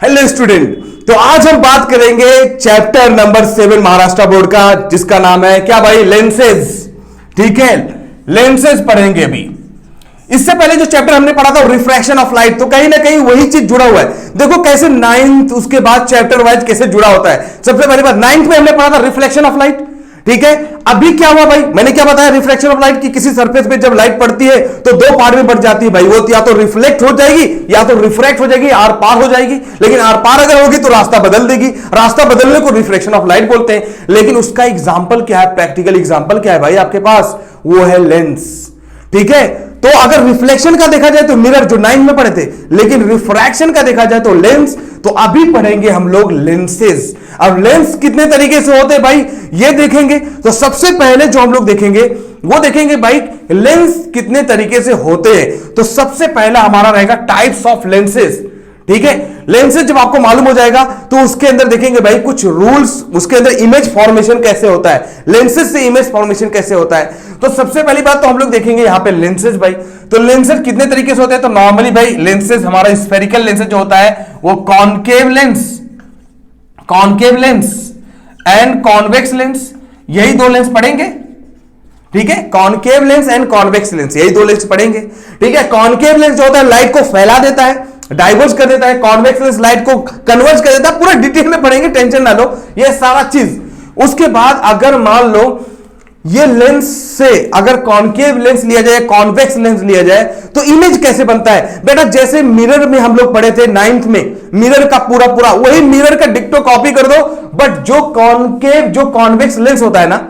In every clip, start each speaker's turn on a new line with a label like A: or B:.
A: Hello student. तो आज हम बात करेंगे चैप्टर नंबर 7 महाराष्ट्र बोर्ड का, जिसका नाम है क्या भाई, लेंसेज। ठीक है, लेंसेज पढ़ेंगे अभी। इससे पहले जो चैप्टर हमने पढ़ा था रिफ्रैक्शन ऑफ लाइट, तो कहीं ना कहीं वही चीज जुड़ा हुआ है। देखो कैसे नाइन्थ उसके बाद चैप्टर वाइज कैसे जुड़ा होता है। सबसे पहली बात, नाइन्थ में हमने पढ़ा था रिफ्लेक्शन ऑफ लाइट। ठीक है, अभी क्या हुआ भाई, मैंने क्या बताया, रिफ्लेक्शन ऑफ लाइट की किसी सरफेस पे जब लाइट पड़ती है तो दो पार्ट में बढ़ जाती है भाई। वो या तो रिफ्लेक्ट हो जाएगी या तो रिफ्रैक्ट हो जाएगी, आर पार हो जाएगी। लेकिन आर पार अगर होगी तो रास्ता बदल देगी। रास्ता बदलने को रिफ्लेक्शन ऑफ लाइट बोलते हैं। लेकिन उसका एग्जाम्पल क्या है, प्रैक्टिकल एग्जाम्पल क्या है भाई आपके पास, वो है लेंस। ठीक है, तो अगर रिफ्लेक्शन का देखा जाए तो मिरर जो 9 में पढ़े थे, लेकिन रिफ्रैक्शन का देखा जाए तो लेंस। तो अभी पढ़ेंगे हम लोग लेंसेज। अब लेंस कितने तरीके से होते हैं भाई, ये देखेंगे। तो सबसे पहले जो हम लोग देखेंगे वो देखेंगे भाई लेंस कितने तरीके से होते हैं। तो सबसे पहला हमारा रहेगा टाइप्स ऑफ लेंसेज। ठीक है, लेंसेज जब आपको मालूम हो जाएगा तो उसके अंदर देखेंगे भाई कुछ रूल्स, उसके अंदर इमेज फॉर्मेशन कैसे होता है, लेंसेज से इमेज फॉर्मेशन कैसे होता है। तो सबसे पहली बात तो हम लोग देखेंगे यहां पे लेंसेज भाई। तो लेंसेज कितने तरीके से होते हैं, तो नॉर्मली भाई लेंसेज हमारा स्फेरिकल लेंसेज जो होता है वो concave lens and convex lens, यही दो लेंस पढ़ेंगे। ठीक है, concave lens and convex lens, यही दो लेंस पढ़ेंगे। ठीक है, कॉनकेव लेंस जो होता है लाइट को फैला देता है, डाइवर्ज कर देता है। कॉन्वेक्स लेंस लाइट को कन्वर्ज कर देता है। पूरा डिटेल में पढ़ेंगे, टेंशन ना लो, ये सारा चीज। उसके बाद अगर मान लो ये लेंस से अगर कॉनकेव लेंस लिया जाए, कॉन्वेक्स लेंस लिया जाए, तो इमेज कैसे बनता है बेटा। जैसे मिरर में हम लोग पढ़े थे 9th में, मिरर का पूरा पूरा वही मिरर का डिक्टो कॉपी कर दो। बट जो कॉन्वेक्स लेंस होता है ना,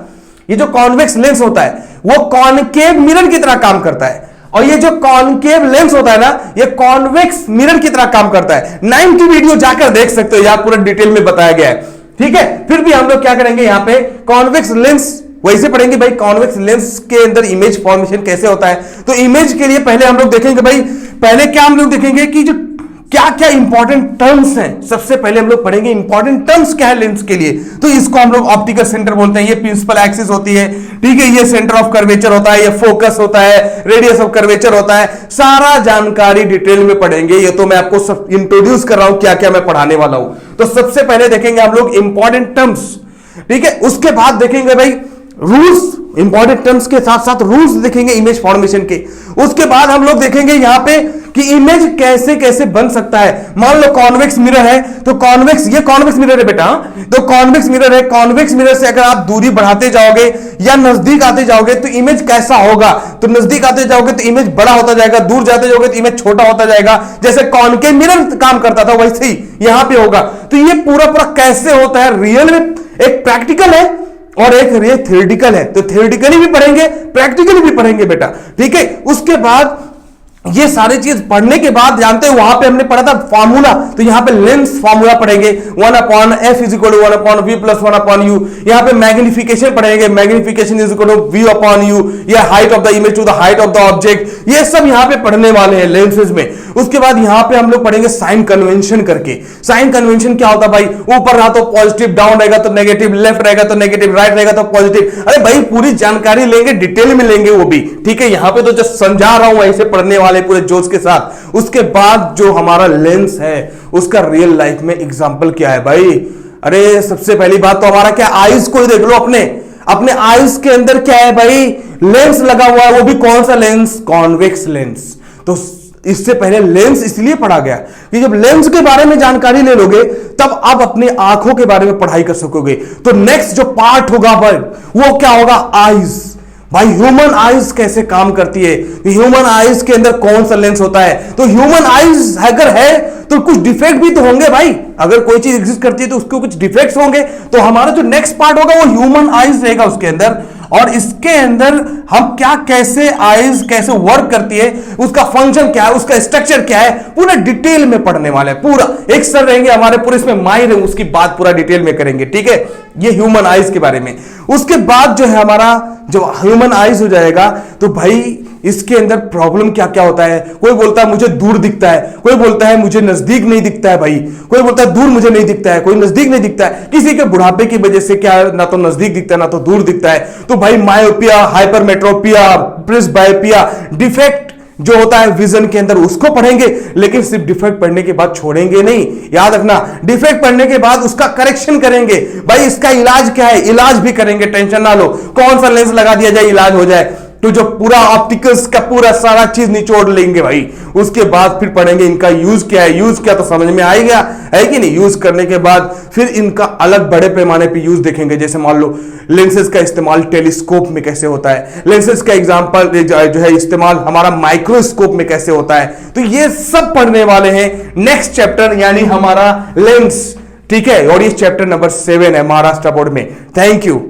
A: ये जो कॉन्वेक्स लेंस होता है वो कॉनकेव मिरर की तरह काम करता है। और ये जो कॉनकेव लेंस होता है ना, ये कॉन्वेक्स मिरर की तरह काम करता है। 9 की वीडियो जाकर देख सकते हो, यहां पूरा डिटेल में बताया गया है। ठीक है, फिर भी हम लोग क्या करेंगे यहां पे कॉन्वेक्स लेंस वैसे पढ़ेंगे भाई। कॉन्वेक्स लेंस के अंदर इमेज फॉर्मेशन कैसे होता है। तो इमेज के लिए पहले हम लोग देखेंगे भाई, पहले क्या हम लोग देखेंगे कि जो क्या क्या इंपॉर्टेंट टर्म्स हैं। सबसे पहले हम लोग पढ़ेंगे इंपॉर्टेंट टर्म्स क्या है लेंस के लिए। तो इसको हम लोग ऑप्टिकल सेंटर बोलते हैं। ये प्रिंसिपल एक्सिस होती है, ठीक है, ये सेंटर ऑफ कर्वेचर होता है, ये फोकस होता है, रेडियस ऑफ कर्वेचर होता है। सारा जानकारी डिटेल में पढ़ेंगे। ये तो मैं आपको सब इंट्रोड्यूस कर रहा हूं क्या क्या मैं पढ़ाने वाला हूं। तो सबसे पहले देखेंगे हम लोग इंपॉर्टेंट टर्म्स। ठीक है, उसके बाद देखेंगे भाई रूल्स, इंपॉर्टेंट टर्म्स के साथ साथ रूल्स देखेंगे इमेज फॉर्मेशन के। उसके बाद हम लोग देखेंगे यहां पे कि इमेज कैसे कैसे बन सकता है। मान लो कॉन्वेक्स मिरर है, तो ये कॉन्वेक्स मिरर है बेटा। तो कॉन्वेक्स मिरर है, कॉन्वेक्स मिरर से अगर आप दूरी बढ़ाते जाओगे या नजदीक आते जाओगे तो इमेज कैसा होगा। तो नजदीक आते जाओगे तो इमेज बड़ा होता जाएगा, दूर जाते जाओगे तो इमेज छोटा होता जाएगा। जैसे कॉनकेव मिरर काम करता था वैसे ही यहां पे होगा। तो ये पूरा पूरा कैसे होता है, रियल में एक प्रैक्टिकल है और एक थ्योरेटिकल है। तो थ्योरेटिकली भी पढ़ेंगे, प्रैक्टिकली भी पढ़ेंगे बेटा। ठीक है, उसके बाद ये सारी चीज पढ़ने के बाद जानते हैं वहां पे हमने पढ़ा था फार्मूला। तो यहां पे लेंस फार्मूला पढ़ेंगे, 1/f = 1/v + 1/u। यहां पे मैग्निफिकेशन पढ़ेंगे, मैग्निफिकेशन = v/u, या height of the image to the height of the object. ये सब यहां पे पढ़ने वाले हैं लेंसेज में। उसके बाद यहां पे हम लोग पढ़ेंगे साइन कन्वेंशन करके। साइन कन्वेंशन क्या होता है भाई, ऊपर रहा तो पॉजिटिव, डाउन रहेगा तो नेगेटिव, लेफ्ट रहेगा तो नेगेटिव, राइट रहेगा तो पॉजिटिव। अरे भाई पूरी जानकारी लेंगे, डिटेल में लेंगे वो भी। ठीक है, यहां पे तो जस्ट समझा रहा हूं ऐसे पढ़ने वाले पूरे जोश के साथ। उसके बाद जो हमारा लेंस है उसका रियल लाइफ में एग्जांपल क्या है भाई। अरे सबसे पहली बात तो हमारा क्या, आईज को ही देख लो। अपने आईज के अंदर क्या है भाई, लेंस लगा हुआ है। वो भी कौन सा लेंस, कॉन्वेक्स लेंस। तो इससे पहले लेंस इसलिए पढ़ा गया कि जब लेंस के बारे में जानकारी ले लोगे तब आप अपने आंखों के बारे में पढ़ाई कर सकोगे। तो नेक्स्ट जो पार्ट होगा भाई वो क्या होगा, आईज। भाई ह्यूमन आईज कैसे काम करती है, ह्यूमन आईज के अंदर कौन सा लेंस होता है। तो ह्यूमन आईज अगर है तो कुछ डिफेक्ट भी तो होंगे भाई। अगर कोई चीज एग्जिस्ट करती है तो उसके कुछ डिफेक्ट्स होंगे। तो हमारा जो नेक्स्ट पार्ट होगा वो ह्यूमन आईज रहेगा उसके अंदर। और इसके अंदर हम क्या कैसे आईज कैसे वर्क करती है, उसका फंक्शन क्या है, उसका स्ट्रक्चर क्या है, पूरा डिटेल में पढ़ने वाले हैं। पूरा एक सर रहेंगे हमारे, पूरे इसमें माहिर है, उसकी बात पूरा डिटेल में करेंगे। ठीक है, ये ह्यूमन आईज के बारे में। उसके बाद जो है हमारा जब ह्यूमन आईज हो जाएगा तो भाई इसके अंदर प्रॉब्लम क्या क्या होता है। कोई बोलता है मुझे दूर दिखता है, कोई बोलता है मुझे नजदीक नहीं दिखता है भाई, कोई बोलता है दूर मुझे नहीं दिखता है, कोई नजदीक नहीं दिखता है। किसी के बुढ़ापे की वजह से क्या है, ना तो नजदीक दिखता है ना तो दूर दिखता है। तो भाई मायोपिया, हाइपरमेट्रोपिया, प्रिस्बायोपिया, डिफेक्ट जो होता है विजन के अंदर उसको पढ़ेंगे, लेकिन सिर्फ डिफेक्ट पढ़ने के बाद छोड़ेंगे नहीं। याद रखना, डिफेक्ट पढ़ने के बाद उसका करेक्शन करेंगे। भाई इसका इलाज क्या है, इलाज भी करेंगे, टेंशन ना लो। कौन सा लेंस लगा दिया जाए इलाज हो जाए, तो जो पूरा ऑप्टिकल्स का पूरा सारा चीज निचोड़ लेंगे भाई। उसके बाद फिर पढ़ेंगे इनका यूज क्या है, यूज क्या तो समझ में आ गया है कि नहीं। यूज करने के बाद फिर इनका अलग बड़े पैमाने पे यूज देखेंगे। जैसे मान लो लेंसेज का इस्तेमाल टेलीस्कोप में कैसे होता है, लेंसेज का एग्जांपल जो है इस्तेमाल हमारा माइक्रोस्कोप में कैसे होता है, तो ये सब पढ़ने वाले हैं नेक्स्ट चैप्टर, यानी हमारा लेंस। ठीक है, और ये चैप्टर नंबर 7 है महाराष्ट्र बोर्ड में। Thank you.